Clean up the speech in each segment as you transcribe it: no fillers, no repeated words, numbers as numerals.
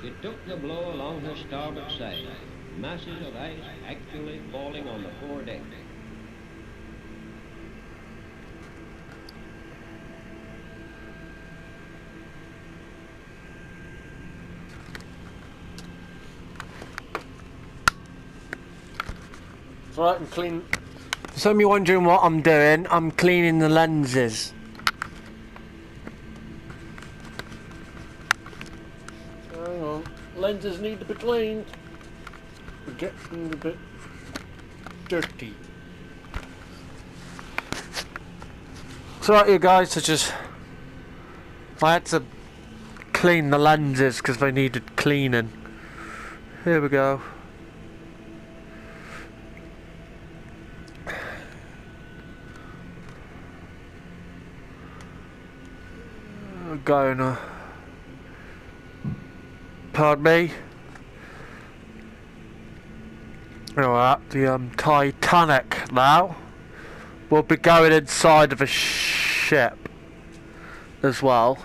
It took the blow along her starboard side. Masses of ice actually falling on the foredeck. So I can clean. For some of you wondering what I'm doing, I'm cleaning the lenses. Hang on, lenses need to be cleaned. We're getting a bit dirty. So right, you guys, I had to clean the lenses because they needed cleaning. Here we go. Going pardon me. Alright, the Titanic now. We'll be going inside of a ship as well.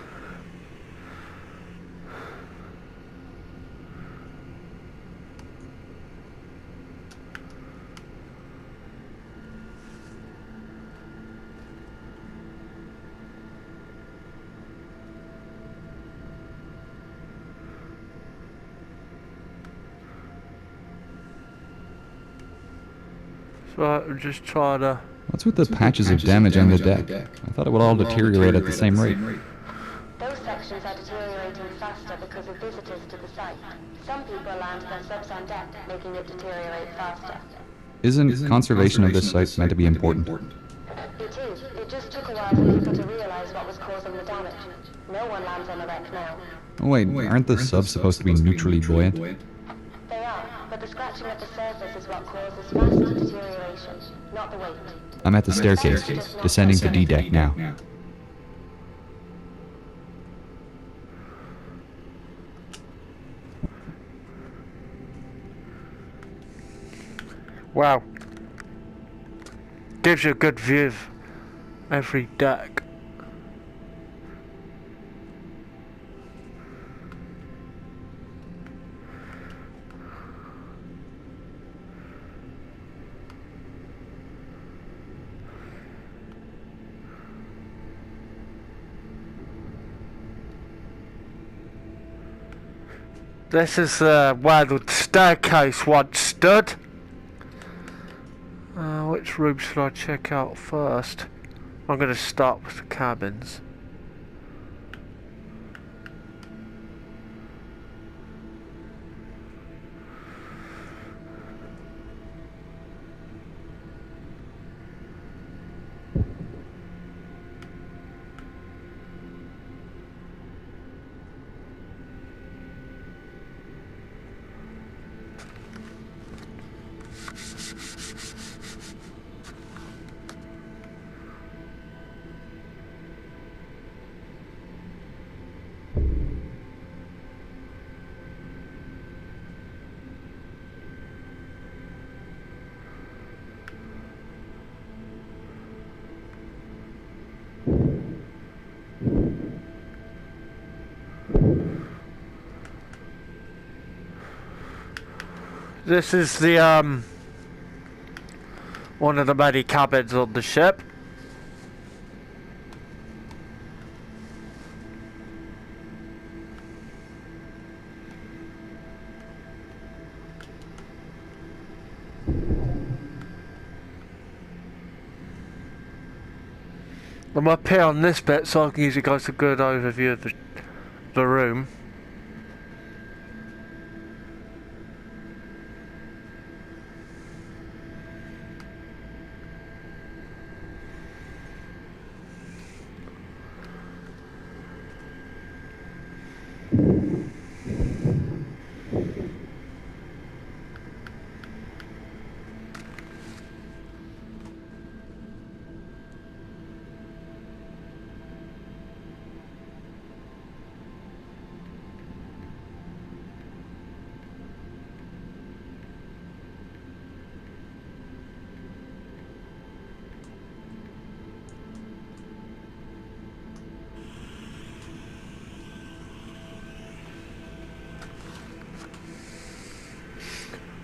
So I'm just trying to... What's with the patches of damage on the deck? I thought it would all deteriorate at the same rate. Those sections are deteriorating faster because of visitors to the site. Some people land their subs on deck, making it deteriorate faster. Isn't conservation of this site meant to be important? It is. It just took a while for people to realize what was causing the damage. No one lands on the wreck now. Oh wait, aren't the subs supposed to be neutrally buoyant? They are, but the scratching at the surface is what causes fast deterioration, not the weight. I'm at the staircase, descending to D-deck now. Wow. Gives you a good view of every deck. This is where the staircase once stood. Which room should I check out first? I'm going to start with the cabins. This is the one of the many cabins on the ship. I'm up here on this bit so I can give you guys a good overview of the room.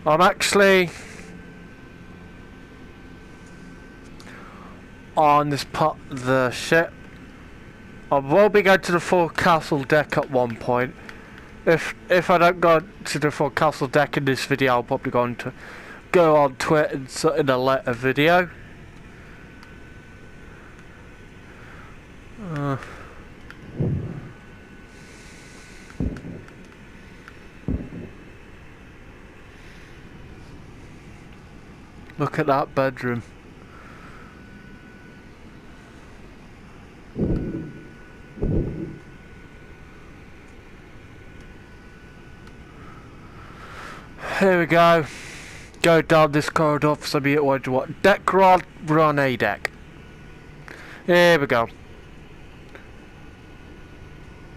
I'm actually on this part of the ship. I will be going to the forecastle deck at one point. If I don't go to the forecastle deck in this video, I'll probably go on Twitter and in a later video. Look at that bedroom. Here we go. Go down this corridor for some of you what deck rod, we're on A deck. Here we go.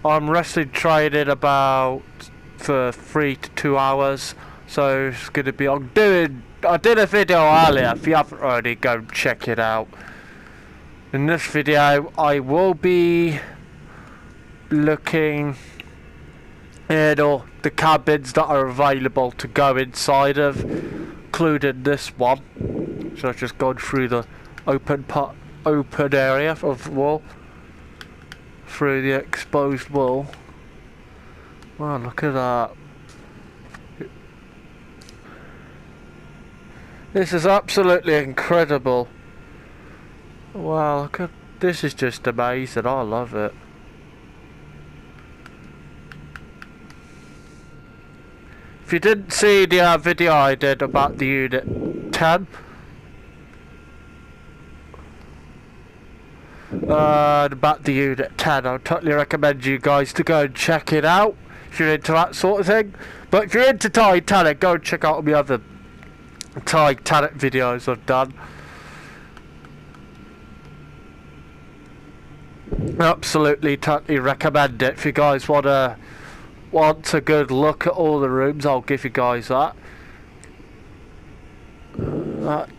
I'm resting training about for 3 to 2 hours, so it's gonna be I did a video earlier. If you haven't already, go check it out. In this video I will be looking at all the cabins that are available to go inside of, including this one. So I've just gone through the open area of the wall, through the exposed wall. Wow, look at that. This is absolutely incredible. Wow, look at this, is just amazing. I love it. If you didn't see the video I did about the Unit 10, about the Unit 10, I would totally recommend you guys to go and check it out if you're into that sort of thing. But if you're into Titanic, go and check out all the other Titanic videos I've done. Absolutely, totally recommend it. If you guys want a good look at all the rooms, I'll give you guys that. Right.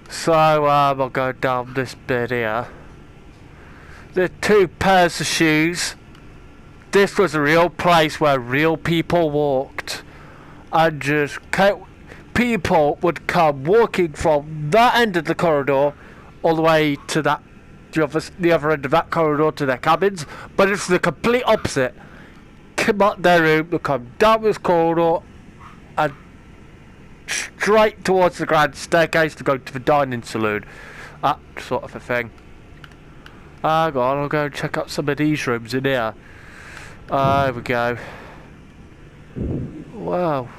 So I'll go down this bit here. The 2 pairs of shoes. This was a real place where real people walked, and just people would come walking from that end of the corridor all the way to the other end of that corridor to their cabins. But it's the complete opposite. Come up their room, they come down this corridor and straight towards the grand staircase to go to the dining saloon. That sort of a thing. Hang on, I'll go and check out some of these rooms in here. There we go. Wow.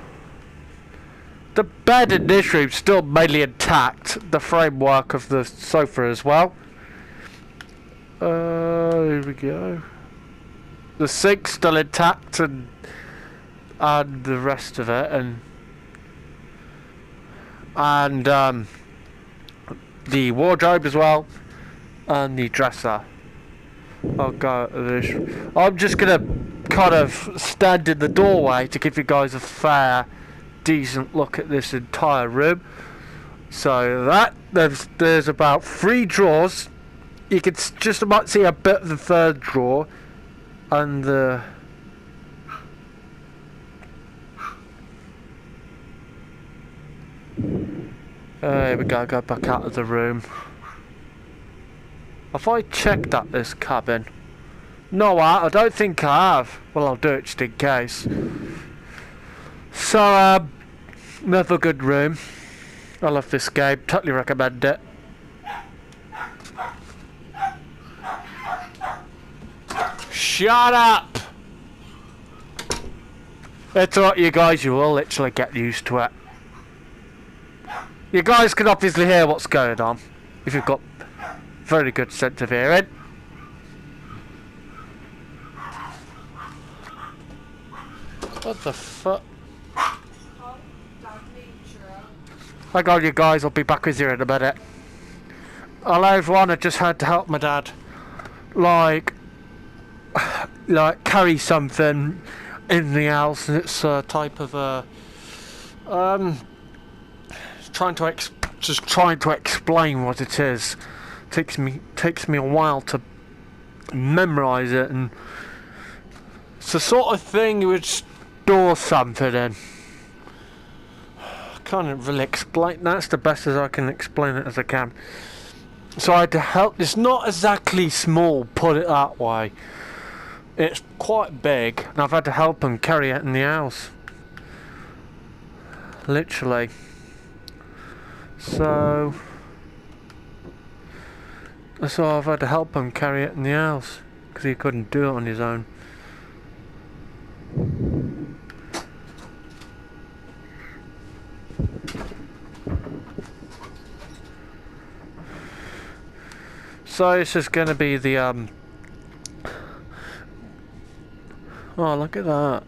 The bed in this room's still mainly intact. The framework of the sofa as well. Here we go. The sink's still intact, and the rest of it, and the wardrobe as well, and the dresser. I'll go to this. I'm just gonna kind of stand in the doorway to give you guys a fair, decent look at this entire room. So there's about 3 drawers. You can just about see a bit of the 3rd drawer, and the here we go back out of the room. Have I checked out this cabin? No, I don't think I have. Well, I'll do it just in case. So, another good room. I love this game. Totally recommend it. Shut up! It's alright, you guys. You will literally get used to it. You guys can obviously hear what's going on if you've got very good sense of hearing. What the fuck? Hang on, you guys, I'll be back with you in a minute. Hello everyone, I just had to help my dad like carry something in the house, and it's a type of a just trying to explain what it is. Takes me a while to memorize it, and it's the sort of thing you would store something in. I can't really explain. That's the best as I can explain it as I can. So I had to help. It's not exactly small, put it that way. It's quite big, and I've had to help him carry it in the house. Literally. So I've had to help him carry it in the house because he couldn't do it on his own. So this is going to be the oh, look at that.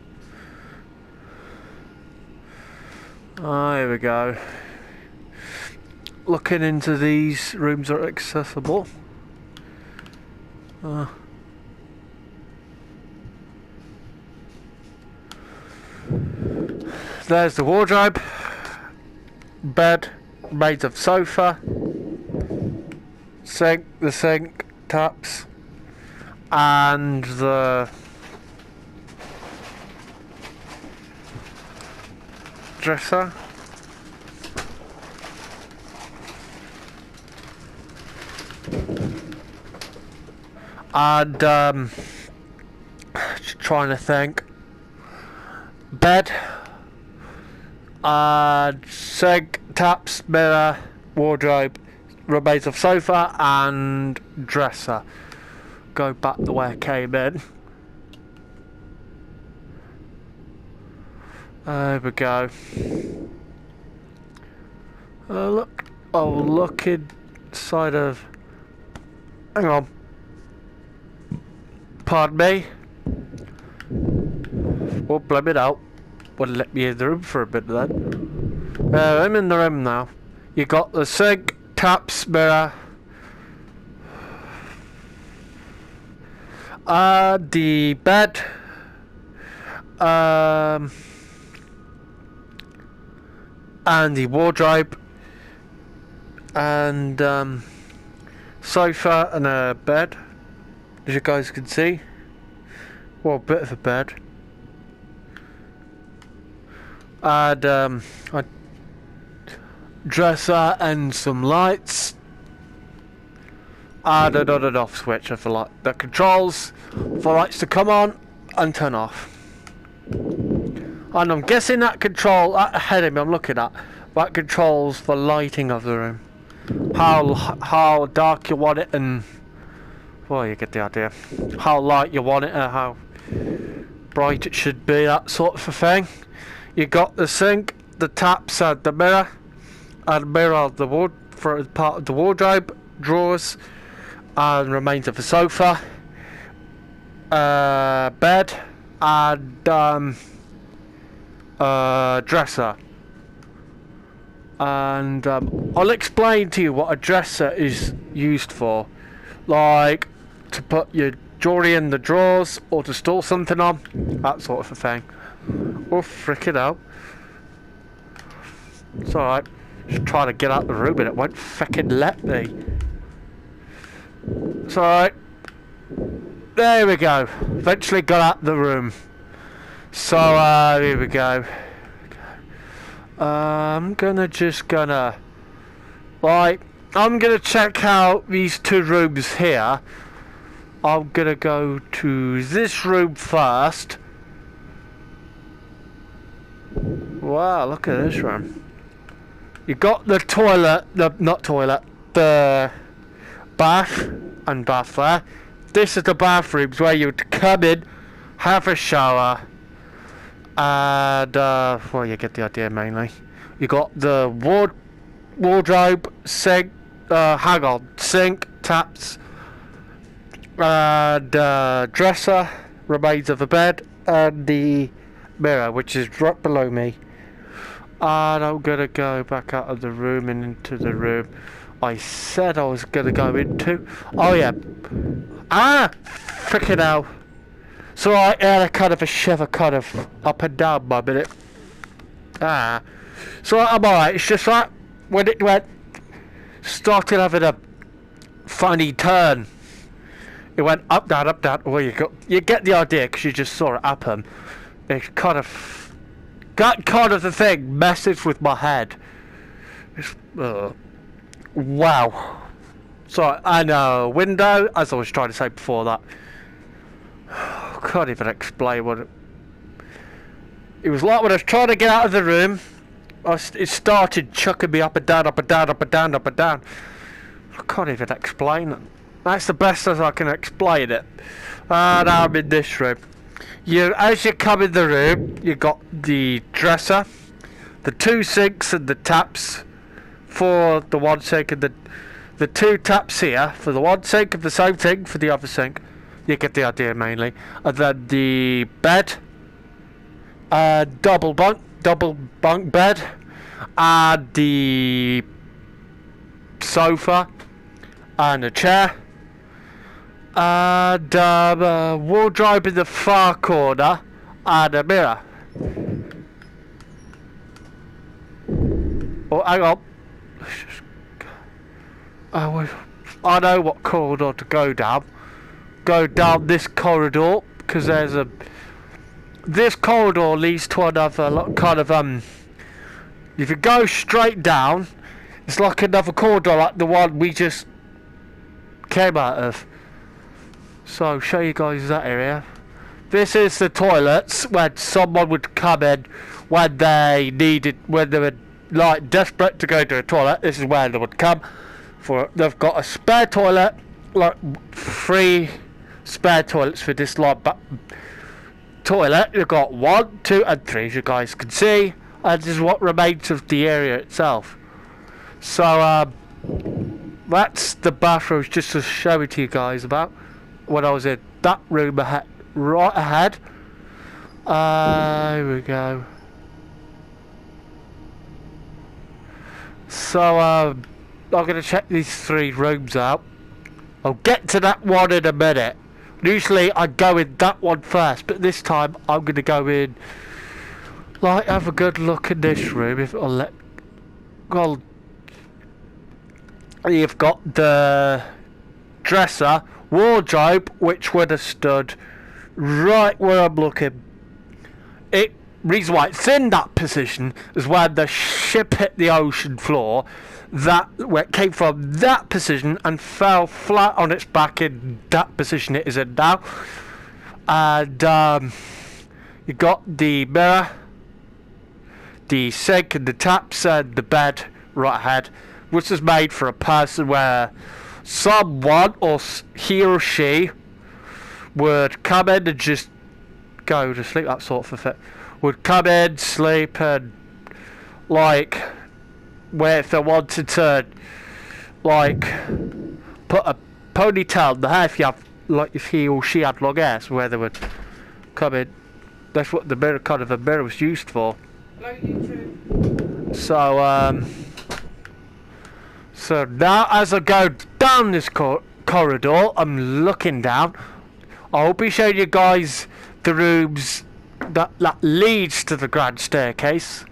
Oh, here we go. Looking into these rooms are accessible. There's the wardrobe, bed made of sofa, the sink, taps, and the dresser. And just trying to think. Bed, sink, taps, mirror, wardrobe, remains of sofa, and dresser. Go back the way I came in. There we go. Look inside of. Hang on. Pardon me. Oh, blame it out. Well, let me in the room for a bit then. I'm in the room now. You got the sink, taps, mirror. The bed. And the wardrobe. And sofa and a bed. As you guys can see. Well, a bit of a bed. And a dresser and some lights. And an on and off switch for the controls for lights to come on and turn off. And I'm guessing that control ahead of me, I'm looking at that controls the lighting of the room. How dark you want it, and well, you get the idea. How light you want it, and how bright it should be, that sort of a thing. You got the sink, the taps, and the mirror of the for part of the wardrobe, drawers, and remains of the sofa, bed, and dresser. And I'll explain to you what a dresser is used for, like to put your jewellery in the drawers or to store something on, that sort of a thing. Oh, frick it out. It's alright. Just trying to get out the room and it won't fucking let me. It's alright. There we go. Eventually got out the room. So, here we go. I'm gonna check out these two rooms here. I'm gonna go to this room first. Wow, look at this room. You got the toilet, the bath and bath there. This is the bathrooms where you'd come in, have a shower, and well, you get the idea mainly. You got the wardrobe, sink, sink, taps, and dresser, remains of the bed, and the mirror, which is right below me. And I'm gonna go back out of the room and into the room I said I was gonna go into. Oh yeah. Frickin' hell. So I had a kind of a shiver kind of up and down my minute. So I'm alright, it's just like when it went, started having a funny turn. It went up, down, up, down. Well, you get the idea because you just saw it happen. It kind of, that kind of the thing messes with my head. It's, wow. So, and a window, as I was trying to say before that. Can't even explain what it was like when I was trying to get out of the room. It started chucking me up and down, up and down, up and down, up and down. I can't even explain it. That's the best as I can explain it. And now I'm in this room. As you come in the room, you got the dresser, the 2 sinks and the taps for the one sink, and the 2 taps here for the one sink and the same thing for the other sink. You get the idea mainly. And then the bed, double bunk bed, and the sofa, and a chair, and a wardrobe in the far corner, and a mirror. Oh, hang on. I know what corridor to go down. Go down this corridor, because this corridor leads to another kind of if you go straight down, it's like another corridor like the one we just came out of. So I'll show you guys that area. This is the toilets when someone would come in when they were like desperate to go to a toilet. This is where they would come for. They've got a spare toilet, like 3 spare toilets for this toilet. You've got 1, 2 and 3, as you guys can see, and this is what remains of the area itself. So that's the bathrooms, just to show it to you guys about when I was in that room right ahead. Here we go. So I'm gonna check these 3 rooms out. I'll get to that one in a minute. Usually I go in that one first, but this time I'm going to go in, like, have a good look in this room. Well, you've got the dresser, wardrobe, which would have stood right where I'm looking. Reason why it's in that position is when the ship hit the ocean floor. Where it came from that position and fell flat on its back in that position it is in now. And you got the mirror, the sink and the taps and the bed right ahead, which is made for a person where someone, or he or she, would come in and just go to sleep, that sort of thing. Would come in, sleep, and like, where if they wanted to, like, put a ponytail in the hair, if he or she had long hair, so where they would come in. That's what the mirror, kind of a mirror, was used for. Hello, YouTube. So now as I go down this corridor, I'm looking down. I'll be showing you guys the rooms that leads to the grand staircase.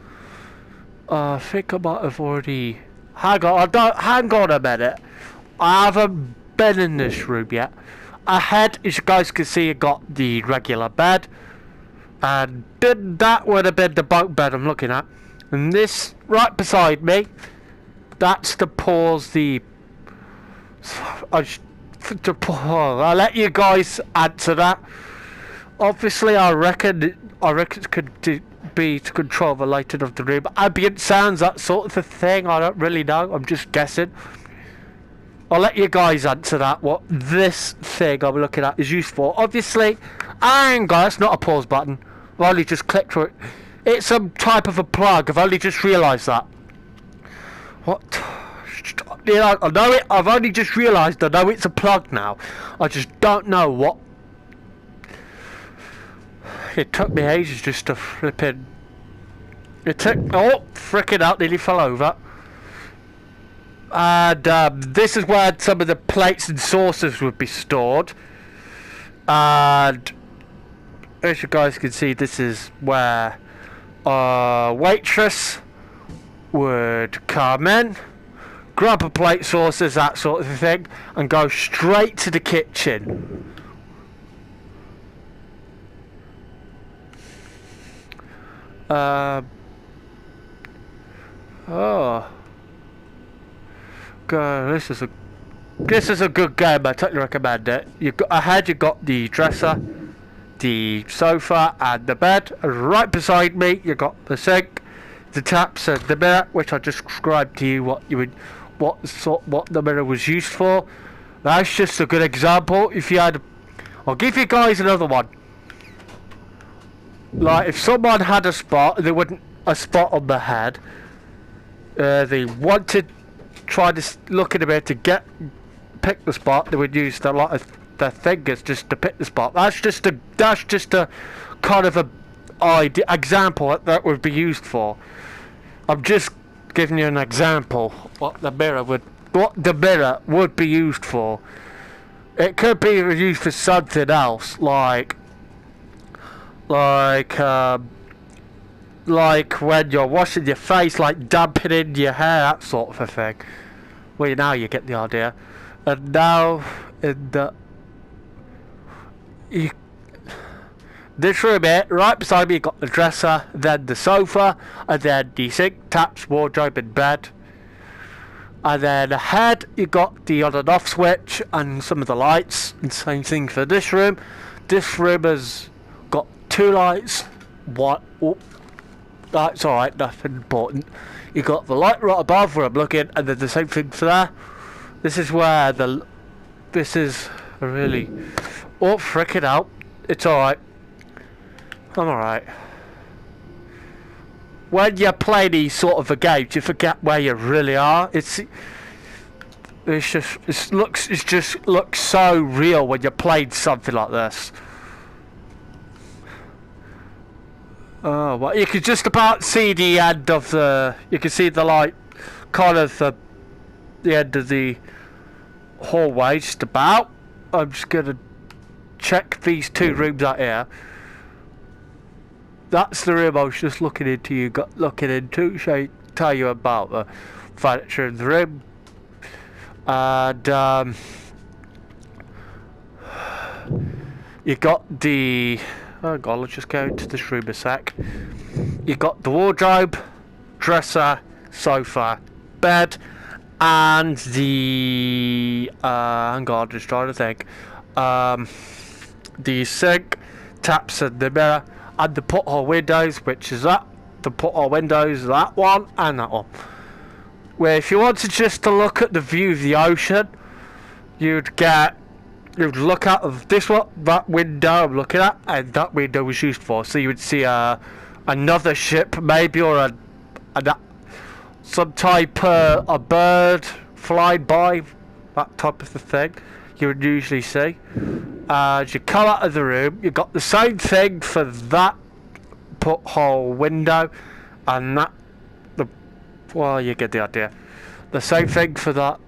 I think I might have already... Hang on a minute. I haven't been in this room yet. Ahead, as you guys can see, you got the regular bed. And that would have been the bunk bed I'm looking at. And this, right beside me, that's to pause the... I'll let you guys answer that. Obviously, I reckon it could be to control the lighting of the room. Ambient sounds, that sort of a thing. I don't really know. I'm just guessing. I'll let you guys answer that. What this thing I'm looking at is used for. Obviously, hang on, that's not a pause button. I've only just clicked for it. It's some type of a plug. I've only just realised that. What? You know, I know it. I've only just realised I know it's a plug now. I just don't know what. It took me ages just to flip in. It took... Oh, frickin' out, nearly fell over. And this is where some of the plates and saucers would be stored. And as you guys can see, this is where waitress would come in, grab a plate, saucers, that sort of thing, and go straight to the kitchen. Oh. God, this is a good game. I totally recommend it. You got the dresser, the sofa, and the bed. And right beside me, you got the sink, the taps, and the mirror, which I just described to you what the mirror was used for. That's just a good example. If you had, I'll give you guys another one. Like if someone had a spot on their head, they wanted try to look at a bit to pick the spot, they would use a lot of their fingers just to pick the spot. That's just a kind of a example that would be used for. I'm just giving you an example what the mirror would be used for. It could be used for something else, like when you're washing your face, like dampening your hair, that sort of a thing. Well, now you get the idea. And now, this room here, right beside me, you got the dresser, then the sofa, and then the sink, taps, wardrobe, and bed. And then ahead, you got the on and off switch, and some of the lights, and same thing for this room. This room has got 2 lights, that's alright, nothing important. You got the light right above where I'm looking, and then the same thing for there. This is where this is really, oh frickin' out. It's alright. I'm alright. When you play these sort of a games, you forget where you really are. It just looks so real when you're playing something like this. Oh, well, you can just about see the end of you can see the light, kind of the end of the hallway, just about. I'm just gonna check these 2 rooms out here. That's the room I was just looking into. Tell you about the furniture in the room, and you got the. Oh god, let's just go into this room a sec. You got the wardrobe, dresser, sofa, bed, and the hang on, just trying to think. The sink, taps, and the mirror, and the porthole windows, which is that. The porthole windows, that one, and that one. Where if you wanted just to look at the view of the ocean, you'd look out of this one, that window I'm looking at, and that window was used for. So you would see another ship, maybe, or some type a bird flying by, that type of thing. You would usually see. As you come out of the room, you got the same thing for that porthole window, and that well, you get the idea. The same thing for that.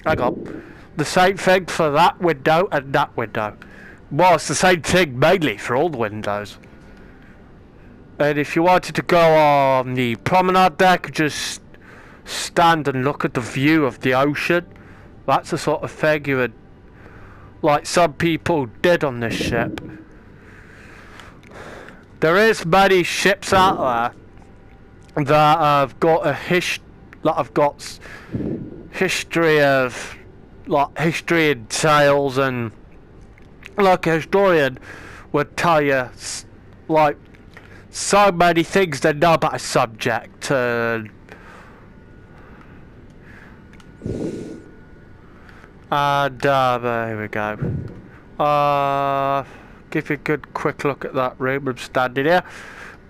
Hang on. The same thing for that window and that window. Well, it's the same thing mainly for all the windows. And if you wanted to go on the promenade deck, just stand and look at the view of the ocean. That's the sort of thing you would, like some people did on this ship. There is many ships out there that have got history of, like, history and tales, and like a historian would tell you, like, so many things they know about a subject. And there we go. Give you a good quick look at that room. I'm standing here.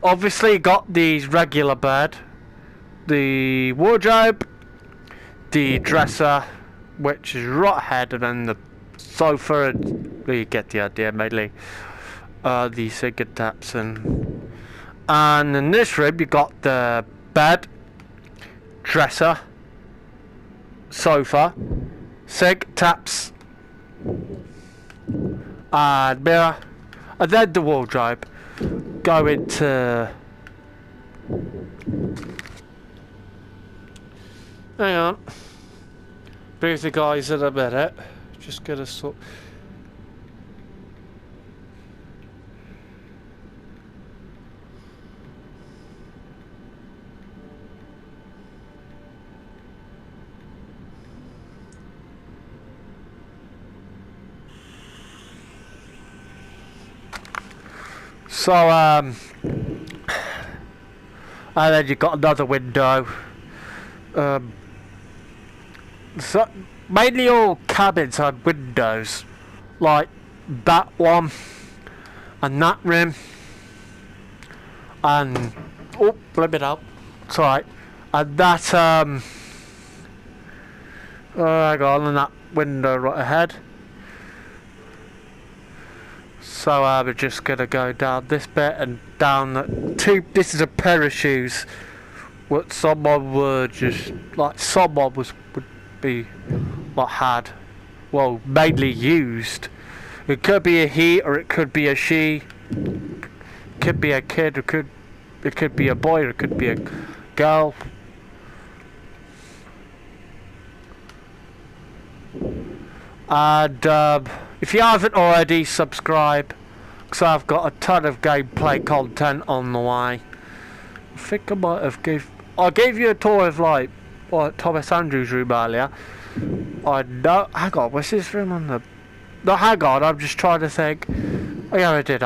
Obviously, you got the regular bed, the wardrobe, the dresser, which is right ahead, and then the sofa, and you get the idea mainly. The sink and taps, and in this room you got the bed, dresser, sofa, sink, taps, and mirror, and then the wardrobe. Go into Hang on. Be with the guys in a minute. Just gonna sort. So, and then you've got another window. So, mainly all cabins had windows. Like that one, and that room. And, oh, let me know. It's alright. And that, hang on, and that window right ahead. So we're just gonna go down this bit and down the two. This is a pair of shoes. What someone would just like someone would be like had, well, mainly used. It could be a he or it could be a she. It could be a kid. It could be a boy or it could be a girl. And if you haven't already, subscribe, because I've got a ton of gameplay content on the way. I think I might have I gave you a tour of like Thomas Andrews' room earlier. I know. Hang on, what's his room on the? No, hang on. I'm just trying to think. Oh yeah, I did.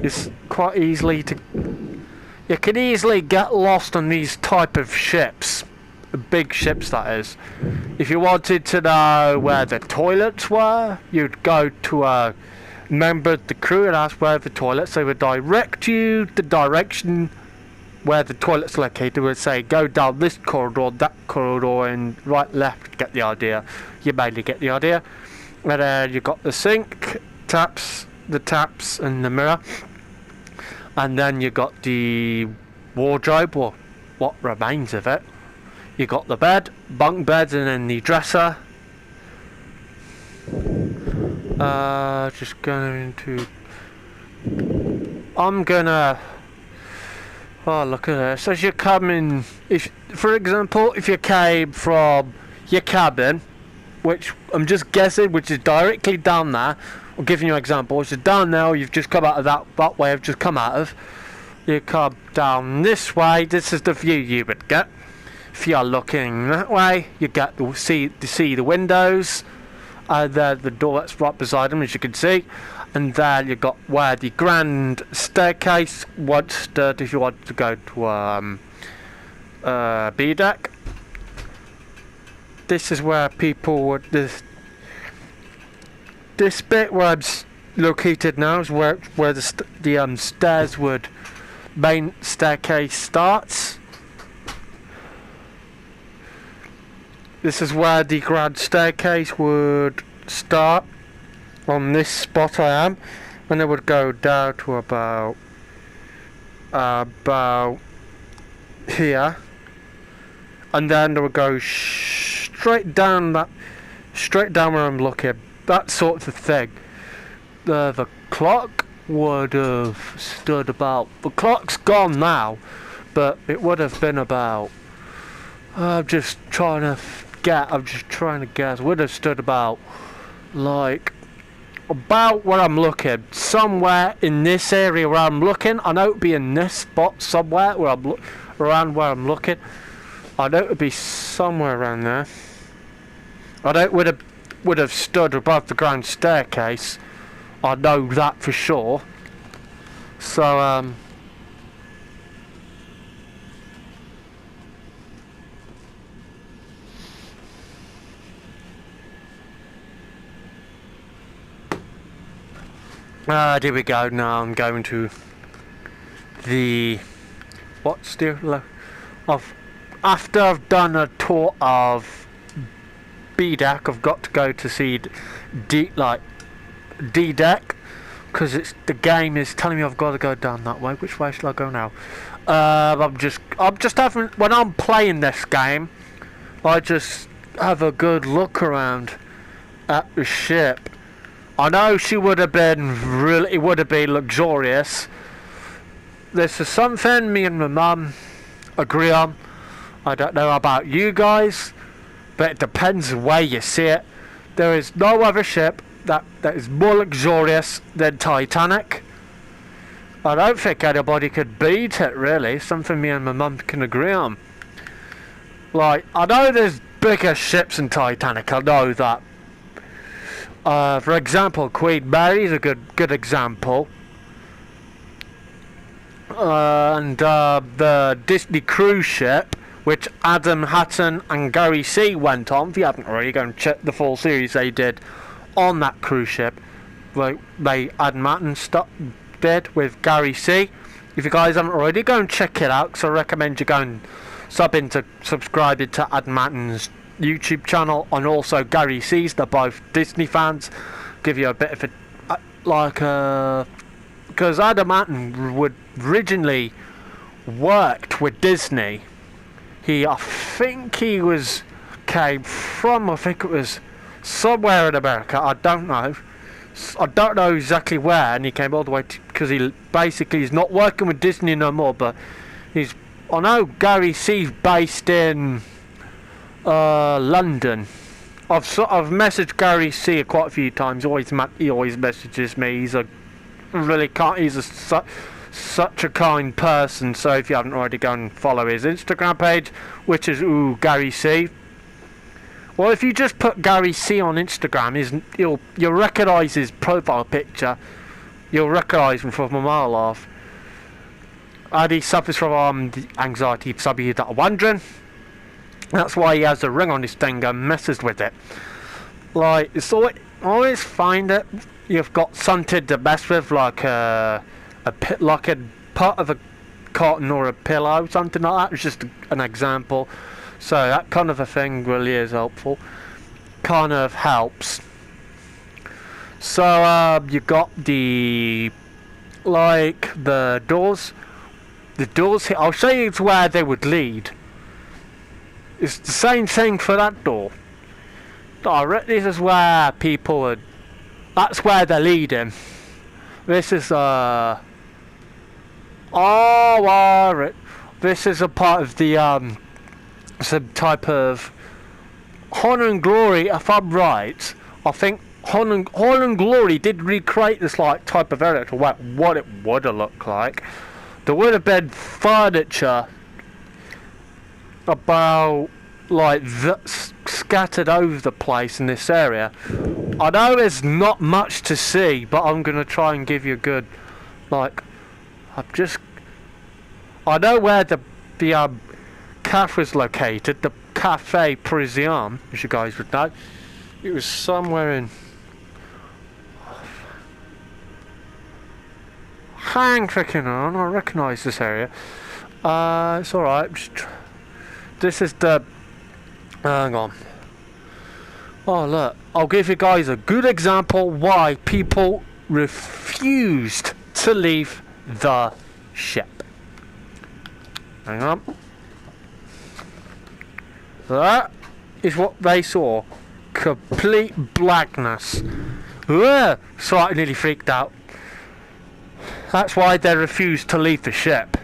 It's quite easily to. You can easily get lost on these type of ships. Big ships, that is. If you wanted to know where the toilets were, you'd go to a member of the crew and ask where the toilets. They would direct you the direction where the toilet's located. They would say go down this corridor, that corridor, and right, left. Get the idea. You mainly get the idea. And then you got the sink, the taps, and the mirror. And then you got the wardrobe, or what remains of it. You got the bed, bunk beds, and then the dresser. Just going to. I'm gonna. Oh, look at this. As you come in, for example, if you came from your cabin, which I'm just guessing, which is directly down there. I'm giving you an example. Which is down there. You've just come out of that way. I've just come out of. You come down this way. This is the view you would get. If you're looking that way, you get to see the windows, and then the door that's right beside them, as you can see, and then you got where the grand staircase once stood if you wanted to go to B deck. This is where people would this bit where I'm located now is where the stairs would main staircase starts. This is where the grand staircase would start, on this spot I am, and it would go down to about here, and then it would go straight down where I'm looking, that sort of thing. The clock would have stood about, the clock's gone now, but it would have been about, I'm just trying to guess. Would have stood about where I'm looking. Somewhere in this area where I'm looking. I know it'd be in this spot somewhere where around where I'm looking. I know it'd be somewhere around there. I know it would have stood above the grand staircase. I know that for sure. So here we go. Now I'm going to the after I've done a tour of B deck, I've got to go to see D deck, because the game is telling me I've got to go down that way. Which way should I go now? I'm just having, when I'm playing this game, I just have a good look around at the ship. I know she would have been it would have been luxurious. This is something me and my mum agree on. I don't know about you guys, but it depends where you see it. There is no other ship that is more luxurious than Titanic. I don't think anybody could beat it, really. Something me and my mum can agree on. Like, I know there's bigger ships than Titanic, I know that. For example, Queen Mary's a good example. And the Disney cruise ship, which Adam Hatton and Gary C went on. If you haven't already, go and check the full series they did on that cruise ship. Like Adam Hatton did with Gary C. If you guys haven't already, go and check it out, because I recommend you go and subscribing to Adam Hatton's YouTube channel, and also Gary C's. They're both Disney fans. Give you a bit of a because Adam Hatton originally worked with Disney. I think he came from, I think it was somewhere in America. I don't know. I don't know exactly where, and he came all the way because he's not working with Disney no more. But I know Gary C's based in London. I've messaged Gary C quite a few times. He always messages me. He's such a kind person. So if you haven't already, go and follow his Instagram page, which is Gary C. Well, if you just put Gary C on Instagram, you'll recognise his profile picture. You'll recognise him from a mile off. And he suffers from anxiety, for some of you that are wondering. That's why he has a ring on his finger and messes with it. Like, I always find that you've got something to mess with, like a part of a cotton or a pillow, something like that. It's just an example. So that kind of a thing really is helpful. Kind of helps. So you got the doors. The doors here, I'll show you where they would lead. It's the same thing for that door. This is where people would. That's where they're leading. This is this is a part of the some type of Honor and Glory. If I'm right, I think Honor and Glory did recreate this type of area to what it would have looked like. There would have been furniture about scattered over the place in this area. I know there's not much to see, but I'm gonna try and give you a good I know where the cafe was located, the Cafe Parisien, as you guys would know. It was somewhere in. Hang freaking on, I recognise this area. It's alright. This is the. Hang on. Oh look, I'll give you guys a good example why people refused to leave the ship. Hang on. That is what they saw. Complete blackness. Ugh, so I nearly freaked out. That's why they refused to leave the ship.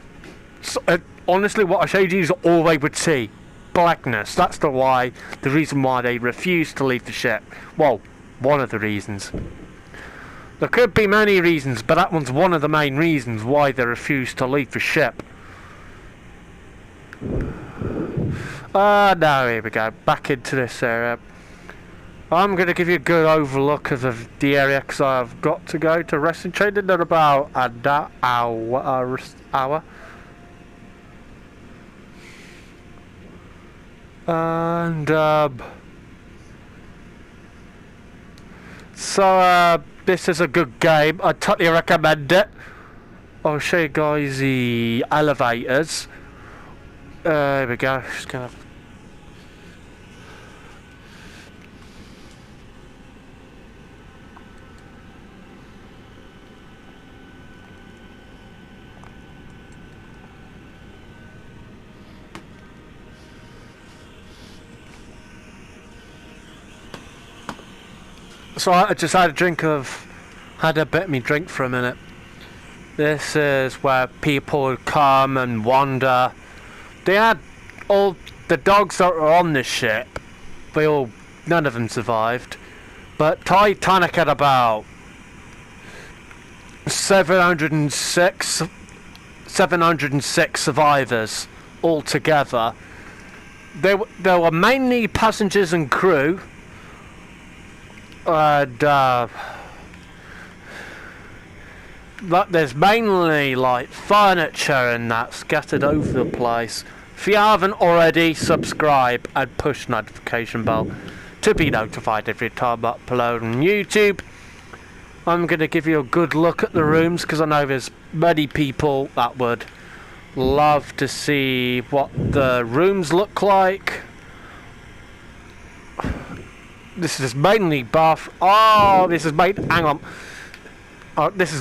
So, honestly, what I showed you is all they would see. Blackness. That's the reason why they refused to leave the ship. Well, one of the reasons. There could be many reasons, but that one's one of the main reasons why they refused to leave the ship. Now here we go. Back into this area. I'm going to give you a good overlook of the area because I've got to go to wrestling training in about an hour. And so this is a good game. I totally recommend it. I'll show you guys the elevators. Here we go. Just gonna. So I just had a bit of me drink for a minute. This is where people would come and wander. They had all the dogs that were on this ship, none of them survived. But Titanic had about 706 survivors altogether. There were mainly passengers and crew, and there's mainly like furniture and that scattered over the place. If you haven't already, subscribe and push notification bell to be notified every time I upload on YouTube. I'm going to give you a good look at the rooms because I know there's many people that would love to see what the rooms look like. This is mainly this is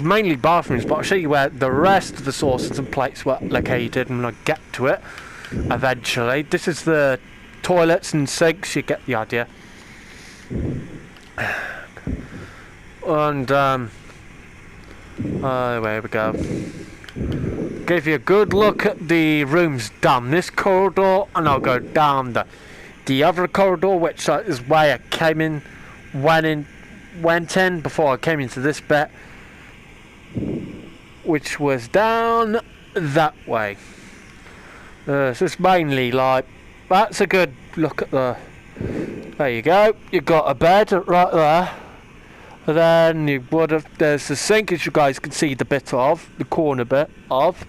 mainly bathrooms, but I'll show you where the rest of the saucers and plates were located when I get to it eventually. This is the toilets and sinks, you get the idea. And there we go. Give you a good look at the rooms down this corridor, and I'll go down the other corridor, which is where I went in before I came into this bit, which was down that way. So it's mainly like, that's a good look at the, there you go, you got a bed right there. And then there's the sink, as you guys can see the bit of, the corner bit of.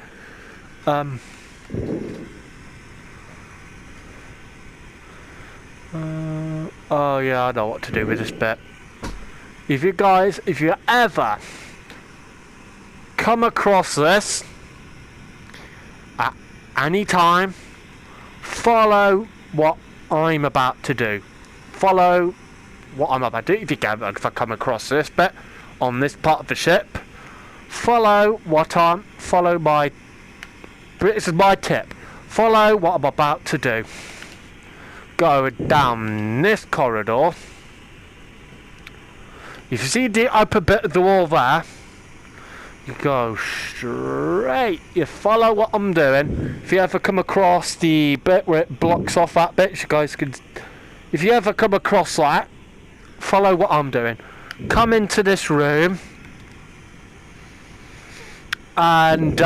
Oh yeah, I know what to do with this bit. If you ever come across this at any time, follow what I'm about to do. Follow what I'm about to do. If I come across this bit on this part of the ship, this is my tip. Follow what I'm about to do. Go down this corridor. If you see the upper bit of the wall there, you go straight. You follow what I'm doing. If you ever come across the bit where it blocks off that bit, you guys can. If you ever come across that, follow what I'm doing. Come into this room and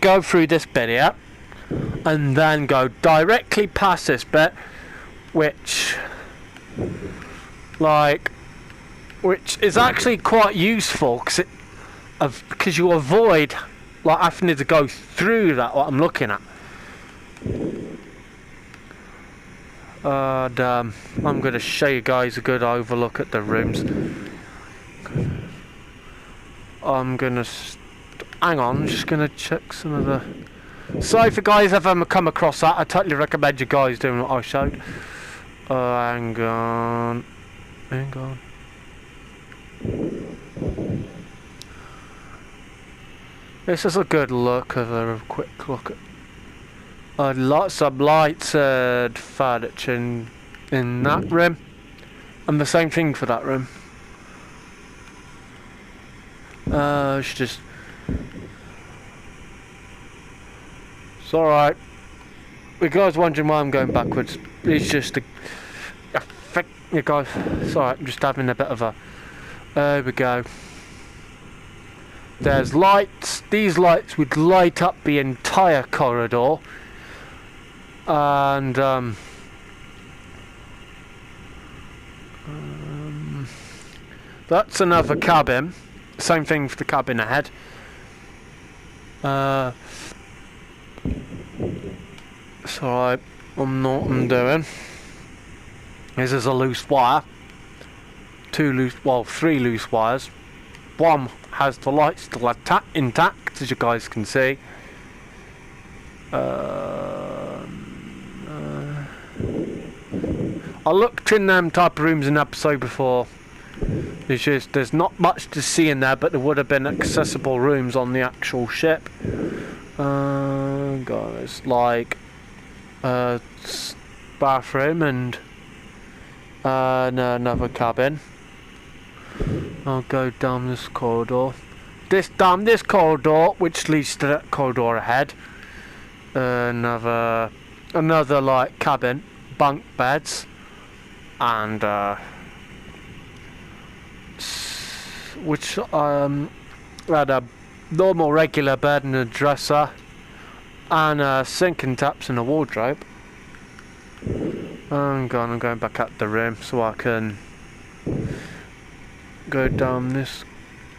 go through this bit here, and then go directly past this bit, which is actually quite useful because you avoid like having to go through that what I'm looking at. And I'm going to show you guys a good overlook at the rooms. I'm going to hang on, I'm just going to check some of the. So if you guys ever come across that, I totally recommend you guys doing what I showed. Hang on. This is a good look of a quick look at lots of lights and furniture in that room, and the same thing for that room. It's alright. You guys wondering why I'm going backwards? It's just you guys. It's alright. I'm just having a bit of a. There we go. There's lights. These lights would light up the entire corridor. And that's another cabin. Same thing for the cabin ahead. It's alright. I'm doing. This is a loose wire. Three loose wires. One has the light still intact, as you guys can see. I looked in them type of rooms in the episode before. There's not much to see in there, but there would have been accessible rooms on the actual ship. Guys, like bathroom and another cabin. I'll go down this corridor. This corridor, which leads to that corridor ahead. Another another like cabin, bunk beds, and which had a normal regular bed and a dresser, and a sink and taps and a wardrobe. I'm going back up the room so I can go down this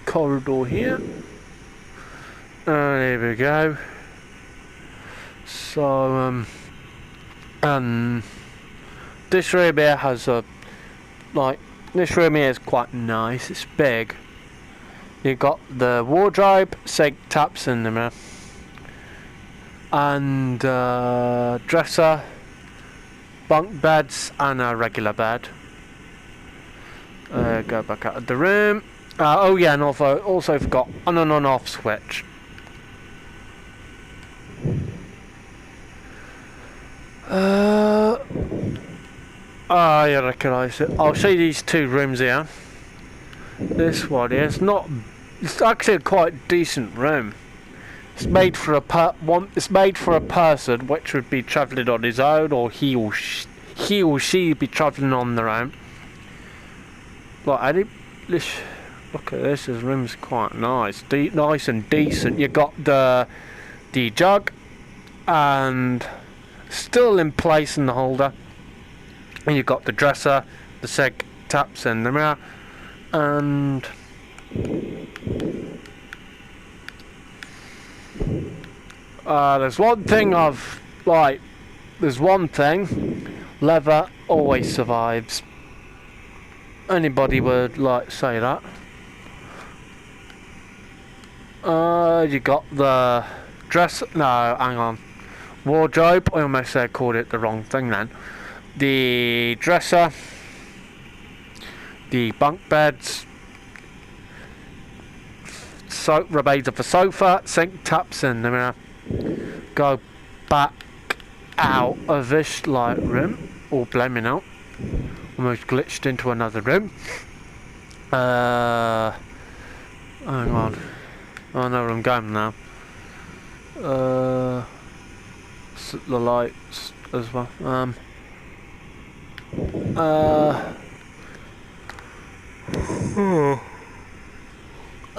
corridor here. There we go. So this room here has a this room here is quite nice. It's big. You've got the wardrobe, sink, taps in the mirror, and dresser, bunk beds, and a regular bed. Go back out of the room. Oh yeah, and also forgot on and on off switch. I recognise it. I'll show you these two rooms here. This one here, it's actually a quite decent room. It's made for a person which would be travelling on his own, or he or she be travelling on their own. Look at this. This room's quite nice, nice and decent. You got the jug, and still in place in the holder. And you've got the dresser, the sink, taps, and the mirror, and there's one thing leather always survives. Anybody would say that. You got the wardrobe. I almost called it the wrong thing then. The dresser, the bunk beds, remains of a sofa, sink, taps, and the mirror. Go back out of this room, all blaming out. Almost glitched into another room. Hang on. I know where I'm going now. The lights as well.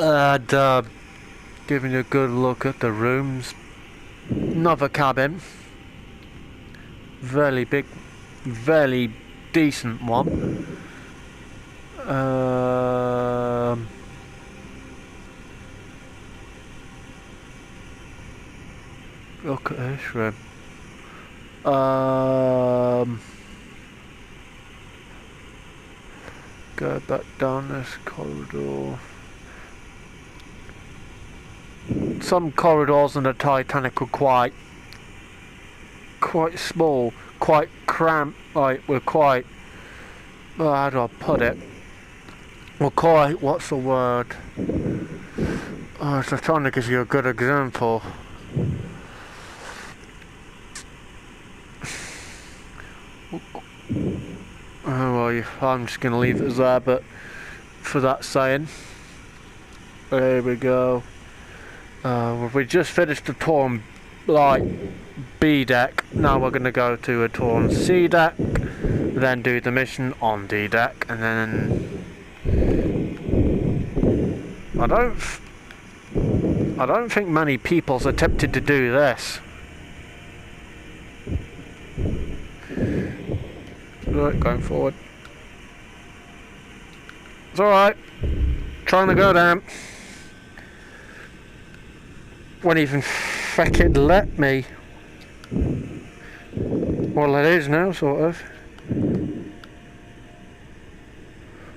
And giving you a good look at the rooms. Another cabin. Very big, very decent one. Look at this room. Go back down this corridor. Some corridors in the Titanic were quite small, quite cramped, we're quite, how do I put it? We're quite, what's the word? I'm trying to give you a good example. Oh well, I'm just going to leave it as that, but for that saying. There we go. We just finished the tour on B deck. Now we're going to go to a tour on C deck, then do the mission on D deck, and then I don't think many people's attempted to do this. Right, going forward. It's alright. Trying to go down. Won't even frickin' let me. Well, it is now, sort of.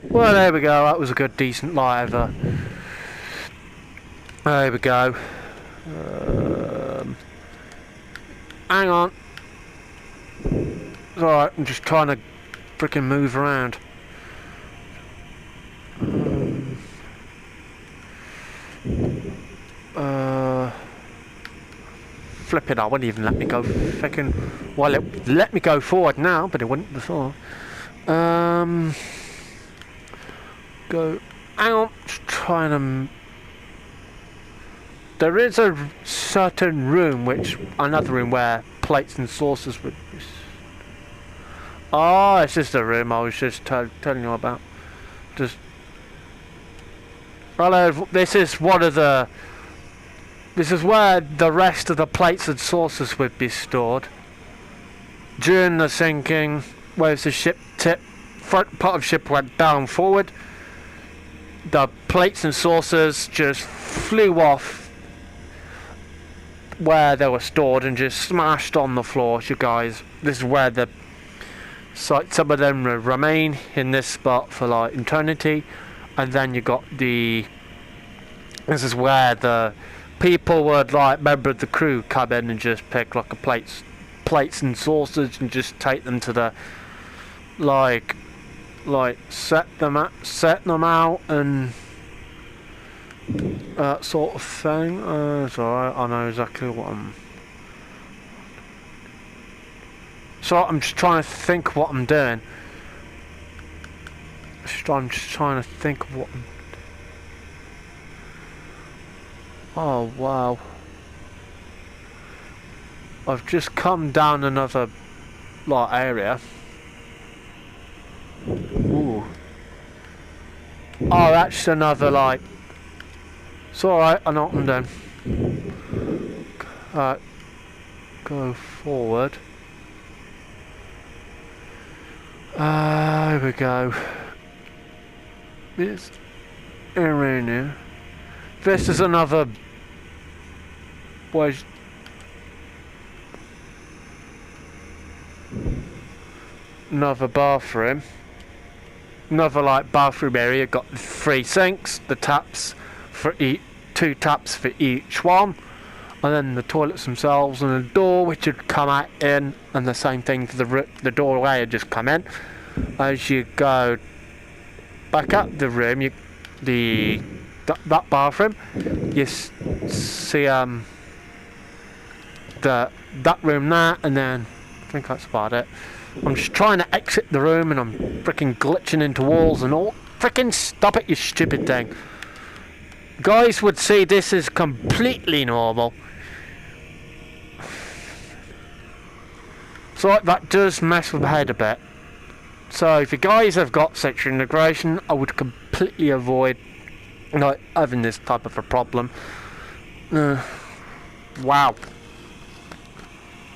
Well, there we go. That was a good, decent light over. There we go. Hang on. It's alright, I'm just trying to frickin' move around. Flipping, I wouldn't even let me go frickin'. Well, it let me go forward now, but it wouldn't before. Go. Hang on, just trying to. There is a certain room, another room where plates and saucers would be. Oh, it's just the room I was just telling you about. Just. Hello, this is one of the. This is where the rest of the plates and saucers would be stored. During the sinking, where the ship tipped, front part of the ship went down forward. The plates and saucers just flew off where they were stored and just smashed on the floor. You guys, this is where some of them will remain in this spot for like eternity, and then you got this is where the people would, like, member of the crew come in and just pick like plates and saucers and just take them to the like set them out and that sort of thing. It's alright, I know exactly what I'm just trying to think what I'm doing. I'm just trying to think of what oh wow. I've just come down another like area. Ooh. Oh, that's another like. It's alright, I know what I'm doing. Go forward. Here we go. It's area. This is another. Where's another bathroom? Another like bathroom area. Got 3 sinks, the taps for 2 taps for each one, and then the toilets themselves and the door which would come out in, and the same thing for the doorway would just come in. As you go back up the room, that bathroom, you see that room there, and then I think that's about it. I'm just trying to exit the room and I'm freaking glitching into walls and all. Freaking stop it, you stupid thing. Guys would see this as completely normal. So that does mess with my head a bit. So if you guys have got sexual integration, I would completely avoid like having this type of a problem. Wow.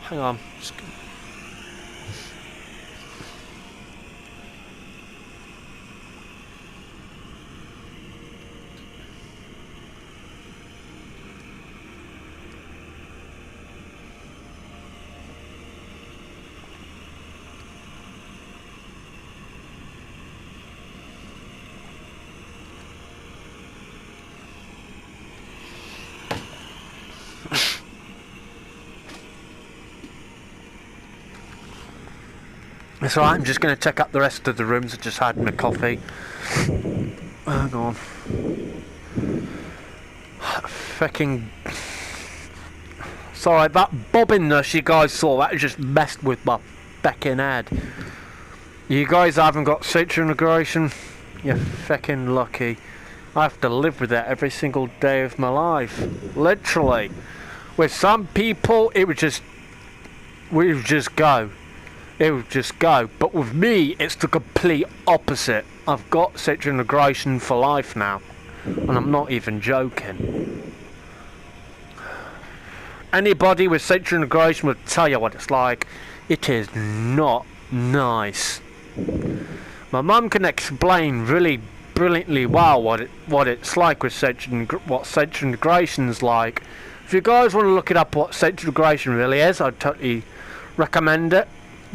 Hang on. It's alright, I'm just going to check out the rest of the rooms. I just had my coffee. Hang on. Fucking. Sorry, that bobbiness you guys saw, that just messed with my fucking head. You guys haven't got sexual integration? You're fucking lucky. I have to live with that every single day of my life. Literally. With some people, it would just go. It would just go. But with me, it's the complete opposite. I've got sexual integration for life now. And I'm not even joking. Anybody with sexual integration would tell you what it's like. It is not nice. My mum can explain really brilliantly well what it's like with what sexual integration is like. If you guys want to look it up what sexual integration really is, I'd totally recommend it.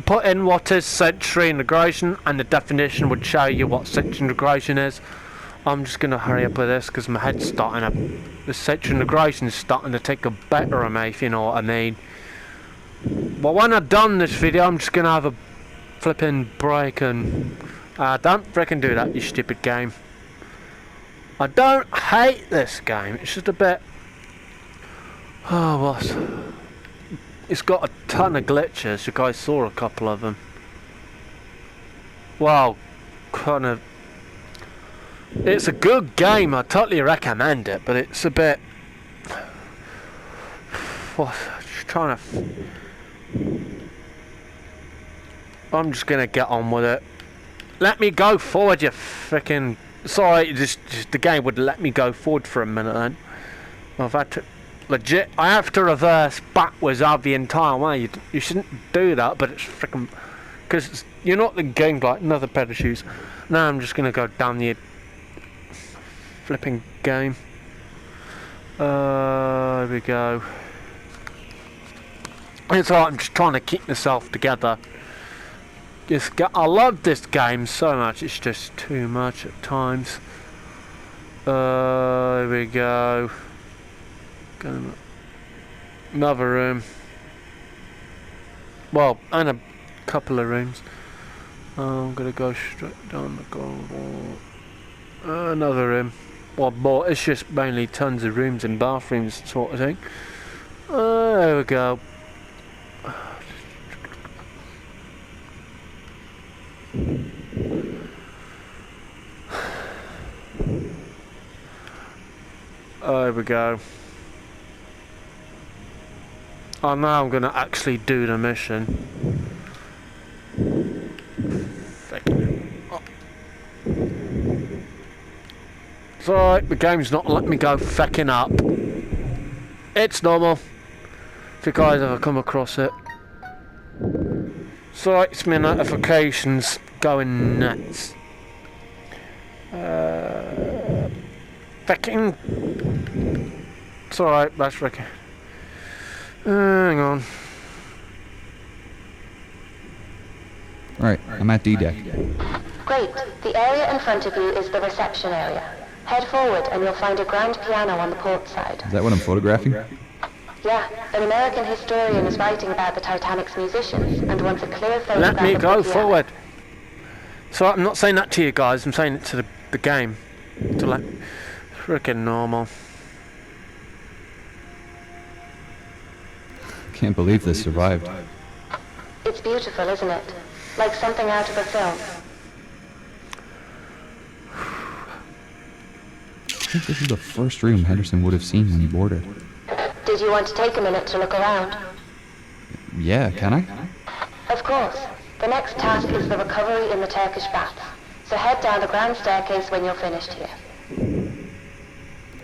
Put in what is sexual integration and the definition would show you what sexual integration is. I'm just going to hurry up with this because my head's starting to... The sexual integration is starting to take a better of me, if you know what I mean. But when I've done this video, I'm just going to have a flipping break and... don't frickin' do that, you stupid game. I don't hate this game, it's just a bit... Oh, what? It's got a ton of glitches, you guys saw a couple of them. Well, kind of... It's a good game, I totally recommend it, but it's a bit... Just trying to. I'm just gonna get on with it. Let me go forward, you frickin'. Sorry, just the game would let me go forward for a minute then. I've had to. Legit, I have to reverse backwards out the entire way. You shouldn't do that, but it's frickin'. Because you're not the game like another pair of shoes. Now I'm just gonna go down the flipping game. Here we go. It's alright, I'm just trying to keep myself together. I love this game so much, it's just too much at times. Here we go. Another room. Well, and a couple of rooms. I'm gonna go straight down the corridor. Another room. Well, more, it's just mainly tons of rooms and bathrooms sort of thing. There we go. There we go. Oh, now I'm gonna actually do the mission. It's alright, the game's not letting me go fecking up. It's normal. If you guys ever come across it. It's alright, it's my notifications going nuts. Fecking. It's alright, that's Ricky. Hang on. Alright, I'm at D-Deck. Great. The area in front of you is the reception area. Head forward and you'll find a grand piano on the port side. Is that what I'm photographing? Yeah, an American historian is writing about the Titanic's musicians and wants a clear photograph. Let me of go the piano. forward. So I'm not saying that to you guys, I'm saying it to the game. To like, freaking normal. Can't believe this survived. It's beautiful, isn't it? Like something out of a film. I think this is the first room Henderson would have seen when he boarded. Did you want to take a minute to look around? Yeah, can I? Of course. The next task is the recovery in the Turkish baths. So head down the grand staircase when you're finished here.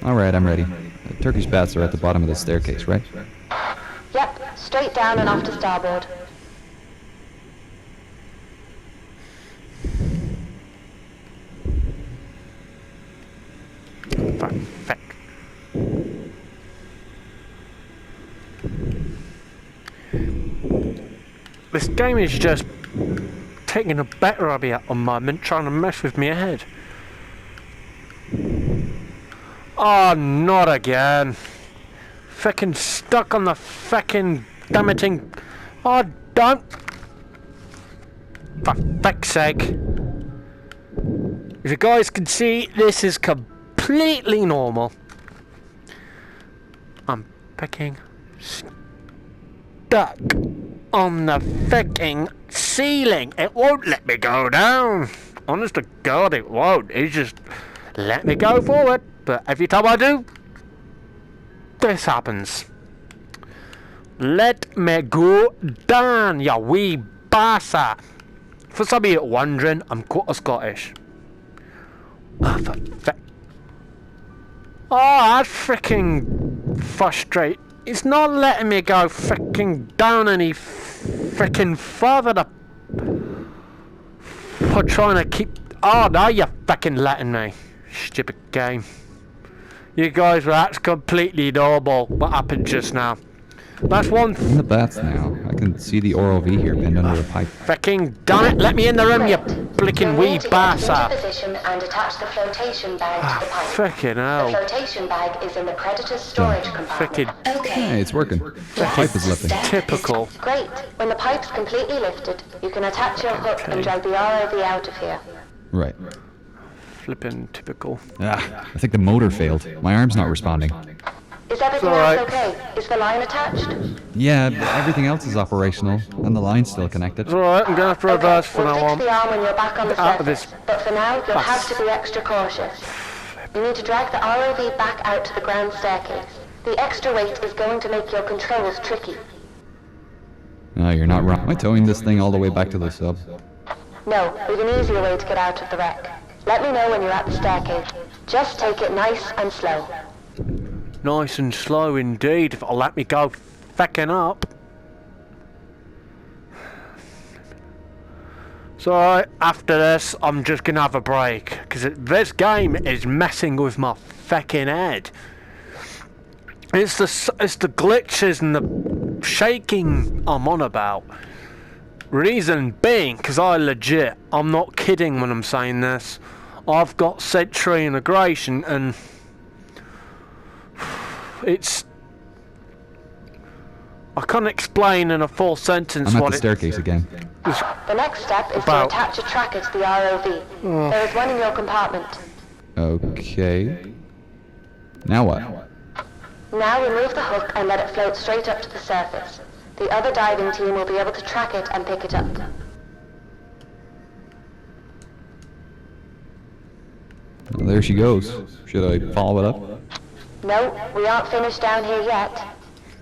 Alright, I'm ready. The Turkish baths are at the bottom of the staircase, right? Yep, straight down and off to starboard. Fuck. This game is just taking a better idea on my moment, trying to mess with me head. Oh, not again. Fucking stuck on the fucking damaging. Oh, don't. For fuck's sake. If you guys can see, this is completely normal. I'm fucking stuck on the fucking ceiling. It won't let me go down. Honest to God, it won't. It's just let me go forward. But every time I do, this happens. Let me go down, you wee bastard. For some of you wondering, I'm quarter Scottish. Oh, that's freaking frustrating. It's not letting me go freaking down any freaking further for trying to keep. Oh, now you're fucking letting me. Stupid game. You guys were that's completely normal. What happened just now? That's one. In the baths now. I can see the oral V here pinned under a pipe. Fucking damn it! Let me in the room, you blicking wee bastard! Position and attach the flotation bag to the pipe. Fucking hell! The flotation bag is in the Predator's storage compartment. Fucking Hey, it's working. The pipe is lifting. typical. Great. When the pipe's completely lifted, you can attach your hook and drag the ROV out of here. Right. Flipping typical. Ah, I think the motor failed. My arm's not responding. Is everything else okay? Is the line attached? Yeah, but everything else is operational, and the line's still connected. It's alright, I'm gonna have to reverse for we'll now fix on. the arm when you're back on the Out of surface. this. But for now, you'll have to be extra cautious. You need to drag the ROV back out to the grand staircase. The extra weight is going to make your controls tricky. No, you're not wrong. Am I towing this thing all the way back to the sub? No, we've an easier way to get out of the wreck. Let me know when you're at the staircase. Just take it nice and slow. Nice and slow indeed, if it'll let me go fecking up. So, after this, I'm just gonna have a break. Because this game is messing with my fecking head. It's the glitches and the shaking I'm on about. Reason being, because I'm not kidding when I'm saying this. I've got Century integration and I can't explain in a full sentence I'm at what the staircase again. The next step is to attach a tracker to the ROV. There is one in your compartment. Okay. Now what? Now remove the hook and let it float straight up to the surface. The other diving team will be able to track it and pick it up. Well, there she goes. Should I follow it up? No, we aren't finished down here yet.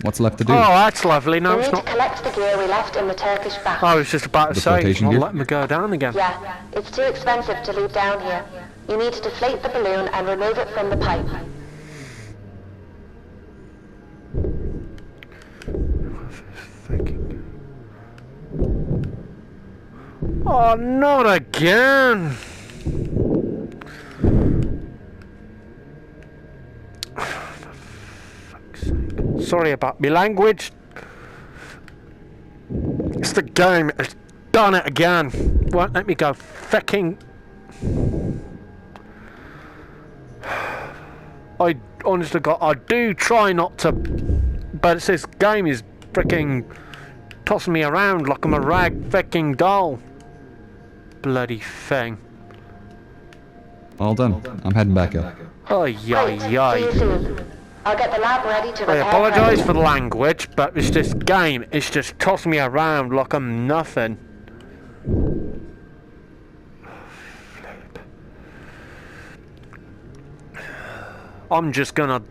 What's left to do? Oh, that's lovely. No, We it's need to not. collect the gear we left in the Turkish bath. I was just about to The say, flotation I'll gear? let me go down again. Yeah, it's too expensive to leave down here. You need to deflate the balloon and remove it from the pipe. Oh, not again! Sorry about me language. It's the game. It's done it again. Won't let me go fecking. I honestly I do try not to, but it's this game is freaking tossing me around like I'm a rag fecking doll. Bloody thing. All done. I'm heading back up. Oh, Great, yay, see you yay. soon. I'll get the lab ready to I repair. apologise for the language, but it's this game. It's just tossing me around like I'm nothing. I'm just gonna...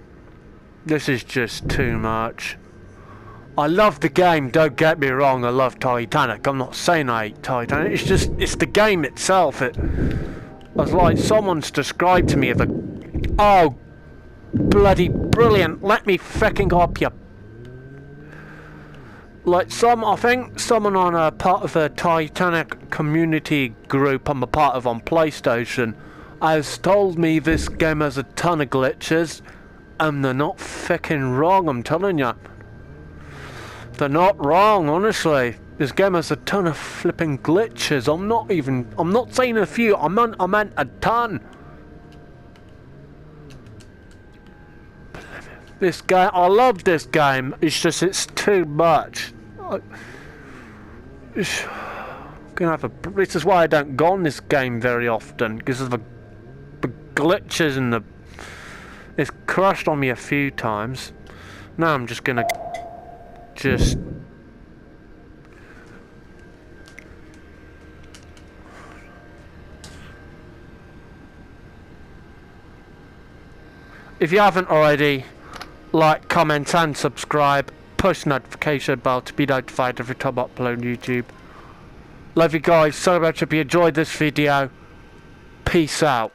This is just too much. I love the game, don't get me wrong, I love Titanic. I'm not saying I hate Titanic, it's just, it's the game itself. It was like someone's described to me as a... Oh, bloody brilliant, let me fecking up you. Like I think someone on a part of a Titanic community group I'm a part of on PlayStation has told me this game has a ton of glitches, and they're not fecking wrong, I'm telling you. They're not wrong, honestly. This game has a ton of flipping glitches. I'm not saying a few, I meant a ton. This game, I love this game, it's just, it's too much. This is why I don't go on this game very often, because of the glitches and it's crashed on me a few times. Now I'm just gonna if you haven't already, like, comment and subscribe, push notification bell to be notified every time I upload on YouTube. Love you guys so much. If you enjoyed this video, peace out.